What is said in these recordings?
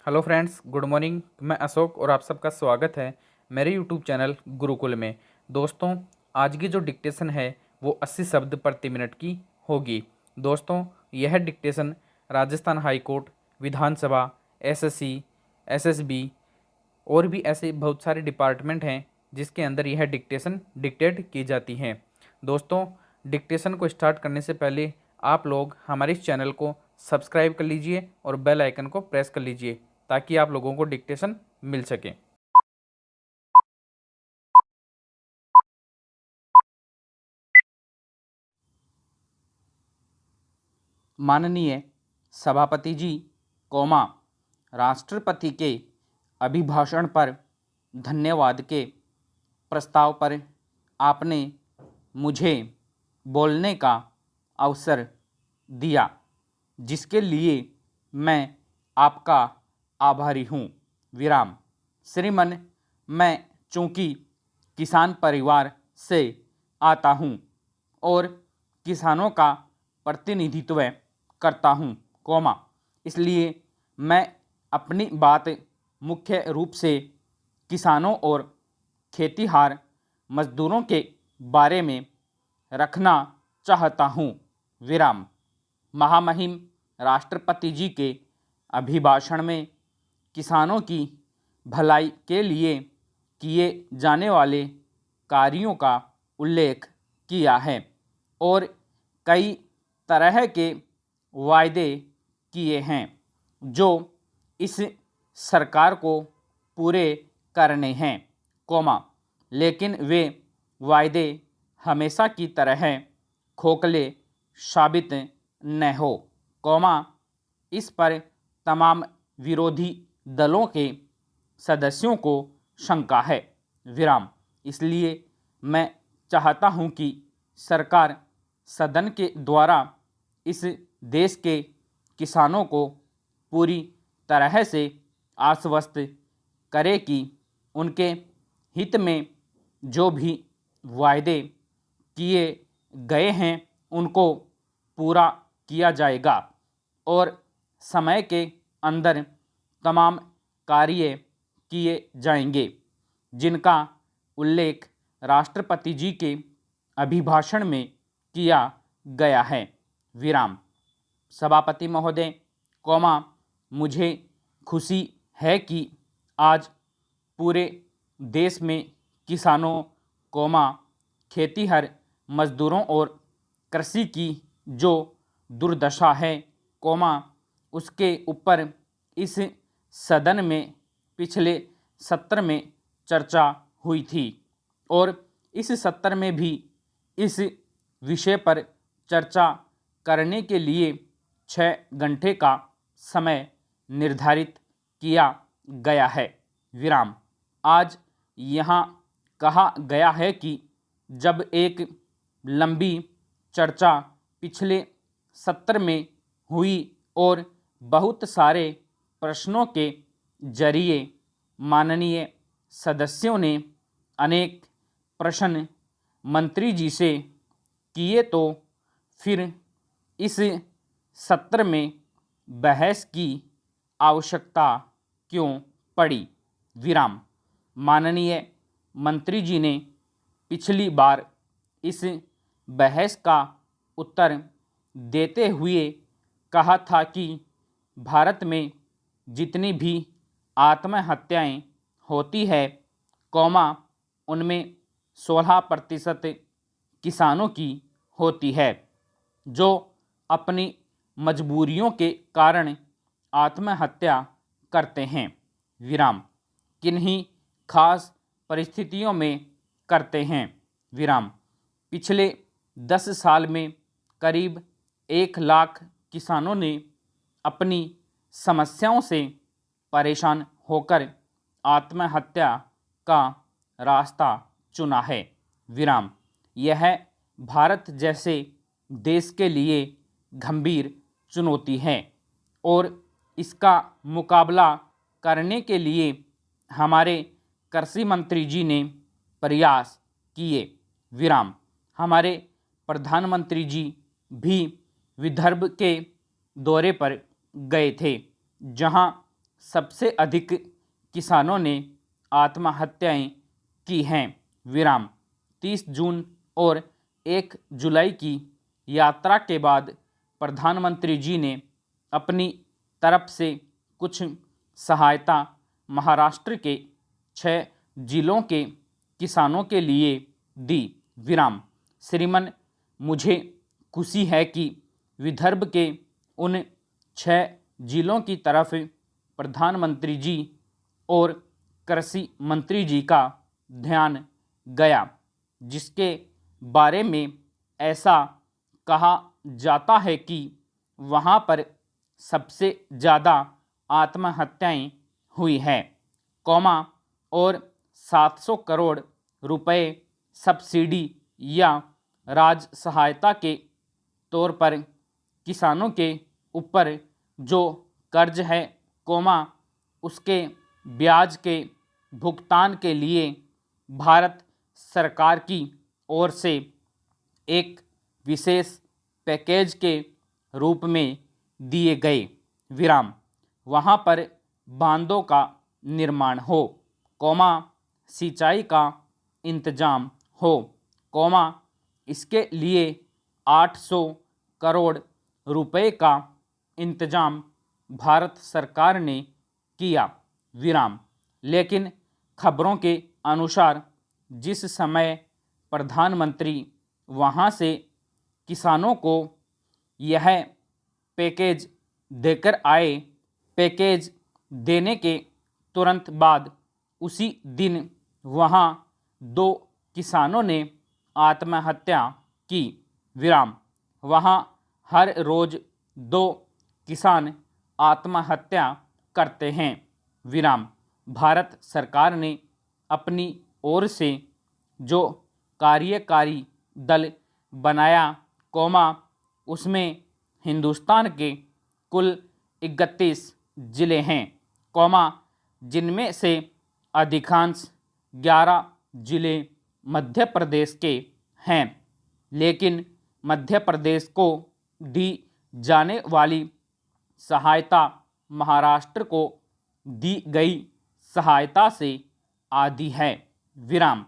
Hello friends, good morning. मैं अशोक और आप सबका स्वागत है मेरे यूट्यूब चैनल गुरुकुल में। दोस्तों, आज की जो डिक्टेशन है वो 80 शब्द प्रति मिनट की होगी। दोस्तों, यह डिक्टेशन राजस्थान हाई कोर्ट, विधानसभा, एसएससी, एसएसबी और भी ऐसे बहुत सारे डिपार्टमेंट हैं जिसके अंदर यह डिक्टेशन डिक्टेट की जाती हैं। दोस्तों, डिक्टेशन को स्टार्ट करने से पहले आप लोग हमारे इस चैनल को सब्सक्राइब कर लीजिए और बेल आइकन को प्रेस कर लीजिए ताकि आप लोगों को डिक्टेशन मिल सके। माननीय सभापति जी, राष्ट्रपति के अभिभाषण पर धन्यवाद के प्रस्ताव पर आपने मुझे बोलने का अवसर दिया, जिसके लिए मैं आपका आभारी हूँ। विराम। श्रीमान, मैं चूँकि किसान परिवार से आता हूँ और किसानों का प्रतिनिधित्व करता हूँ, इसलिए मैं अपनी बात मुख्य रूप से किसानों और खेतीहार मजदूरों के बारे में रखना चाहता हूँ। विराम। महामहिम राष्ट्रपति जी के अभिभाषण में किसानों की भलाई के लिए किए जाने वाले कार्यों का उल्लेख किया है और कई तरह के वायदे किए हैं जो इस सरकार को पूरे करने हैं, लेकिन वे वायदे हमेशा की तरह खोखले साबित न हो, इस पर तमाम विरोधी दलों के सदस्यों को शंका है। विराम। इसलिए मैं चाहता हूं कि सरकार सदन के द्वारा इस देश के किसानों को पूरी तरह से आश्वस्त करे कि उनके हित में जो भी वायदे किए गए हैं उनको पूरा किया जाएगा और समय के अंदर तमाम कार्य किए जाएंगे जिनका उल्लेख राष्ट्रपति जी के अभिभाषण में किया गया है। विराम। सभापति महोदय, मुझे खुशी है कि आज पूरे देश में किसानों, खेतीहर मजदूरों और कृषि की जो दुर्दशा है, उसके ऊपर इस सदन में पिछले सत्र में चर्चा हुई थी और इस सत्र में भी इस विषय पर चर्चा करने के लिए 6 घंटे का समय निर्धारित किया गया है। विराम। आज यहाँ कहा गया है कि जब एक लंबी चर्चा पिछले सत्र में हुई और बहुत सारे प्रश्नों के जरिए माननीय सदस्यों ने अनेक प्रश्न मंत्री जी से किए, तो फिर इस सत्र में बहस की आवश्यकता क्यों पड़ी। विराम। माननीय मंत्री जी ने पिछली बार इस बहस का उत्तर देते हुए कहा था कि भारत में जितनी भी आत्महत्याएं होती है, उनमें 16% किसानों की होती है जो अपनी मजबूरियों के कारण आत्महत्या करते हैं। विराम। किन्हीं खास परिस्थितियों में करते हैं। विराम। पिछले 10 साल में करीब 1 लाख किसानों ने अपनी समस्याओं से परेशान होकर आत्महत्या का रास्ता चुना है। विराम। यह भारत जैसे देश के लिए गंभीर चुनौती है और इसका मुकाबला करने के लिए हमारे कृषि मंत्री जी ने प्रयास किए। विराम। हमारे प्रधानमंत्री जी भी विदर्भ के दौरे पर गए थे, जहां सबसे अधिक किसानों ने आत्महत्याएं की हैं। विराम। 30 जून और 1 जुलाई की यात्रा के बाद प्रधानमंत्री जी ने अपनी तरफ से कुछ सहायता महाराष्ट्र के 6 जिलों के किसानों के लिए दी। विराम। श्रीमान, मुझे खुशी है कि विदर्भ के उन 6 जिलों की तरफ प्रधानमंत्री जी और कृषि मंत्री जी का ध्यान गया, जिसके बारे में ऐसा कहा जाता है कि वहाँ पर सबसे ज़्यादा आत्महत्याएं हुई हैं, और 700 करोड़ रुपए सब्सिडी या राज सहायता के तौर पर किसानों के ऊपर जो कर्ज है, उसके ब्याज के भुगतान के लिए भारत सरकार की ओर से एक विशेष पैकेज के रूप में दिए गए। विराम। वहाँ पर बांधों का निर्माण हो, सिंचाई का इंतजाम हो, इसके लिए 800 करोड़ रुपए का इंतजाम भारत सरकार ने किया। विराम। लेकिन खबरों के अनुसार जिस समय प्रधानमंत्री वहाँ से किसानों को यह पैकेज देकर आए, पैकेज देने के तुरंत बाद उसी दिन वहाँ 2 किसानों ने आत्महत्या की। विराम। वहाँ हर रोज़ 2 किसान आत्महत्या करते हैं। विराम। भारत सरकार ने अपनी ओर से जो कार्यकारी दल बनाया, उसमें हिंदुस्तान के कुल 31 जिले हैं, जिनमें से अधिकांश 11 जिले मध्य प्रदेश के हैं। लेकिन मध्य प्रदेश को दी जाने वाली सहायता महाराष्ट्र को दी गई सहायता से आधी है। विराम।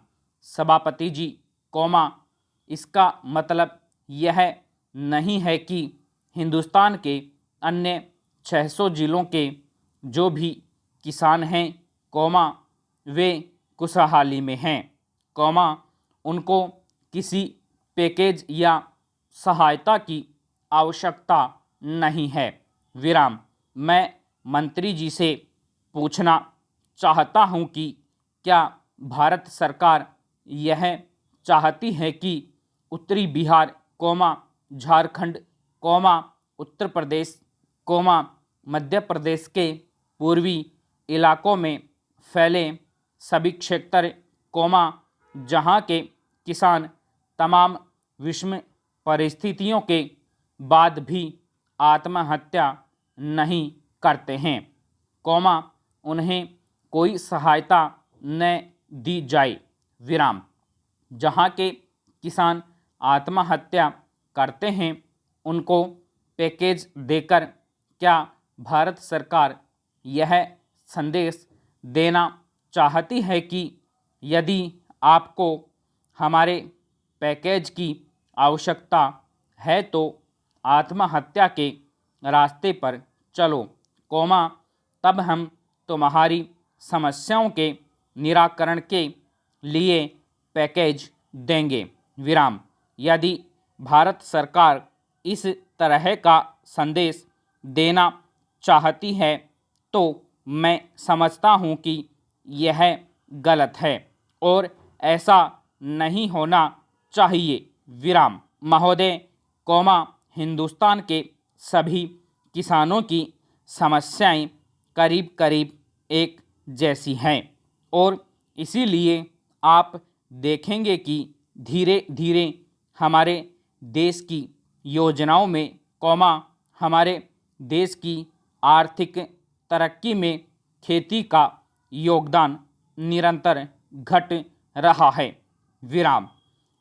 सभापति जी, इसका मतलब यह नहीं है कि हिंदुस्तान के अन्य 600 जिलों के जो भी किसान हैं, वे खुशहाली में हैं, उनको किसी पैकेज या सहायता की आवश्यकता नहीं है। विराम। मैं मंत्री जी से पूछना चाहता हूं कि क्या भारत सरकार यह चाहती है कि उत्तरी बिहार, झारखंड, उत्तर प्रदेश, मध्य प्रदेश के पूर्वी इलाकों में फैले सभी क्षेत्र, जहां के किसान तमाम विषम परिस्थितियों के बाद भी आत्महत्या नहीं करते हैं, उन्हें कोई सहायता न दी जाए। विराम। जहां के किसान आत्महत्या करते हैं, उनको पैकेज देकर क्या भारत सरकार यह संदेश देना चाहती है कि यदि आपको हमारे पैकेज की आवश्यकता है तो आत्महत्या के रास्ते पर चलो, तब हम तुम्हारी समस्याओं के निराकरण के लिए पैकेज देंगे। विराम। यदि भारत सरकार इस तरह का संदेश देना चाहती है तो मैं समझता हूं कि यह गलत है और ऐसा नहीं होना चाहिए। विराम। महोदय, हिंदुस्तान के सभी किसानों की समस्याएं करीब करीब एक जैसी हैं और इसीलिए आप देखेंगे कि धीरे धीरे हमारे देश की योजनाओं में, हमारे देश की आर्थिक तरक्की में खेती का योगदान निरंतर घट रहा है। विराम।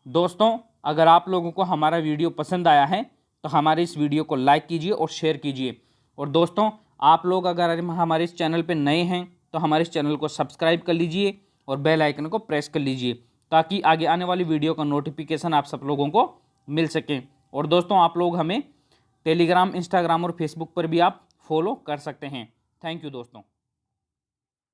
दोस्तों, अगर आप लोगों को हमारा वीडियो पसंद आया है तो हमारे इस वीडियो को लाइक कीजिए और शेयर कीजिए। और दोस्तों, आप लोग अगर हमारे इस चैनल पे नए हैं तो हमारे इस चैनल को सब्सक्राइब कर लीजिए और बेल आइकन को प्रेस कर लीजिए ताकि आगे आने वाली वीडियो का नोटिफिकेशन आप सब लोगों को मिल सके। और दोस्तों आप लोग हमें टेलीग्राम, इंस्टाग्राम और फेसबुक पर भी आप फॉलो कर सकते हैं। थैंक यू दोस्तों।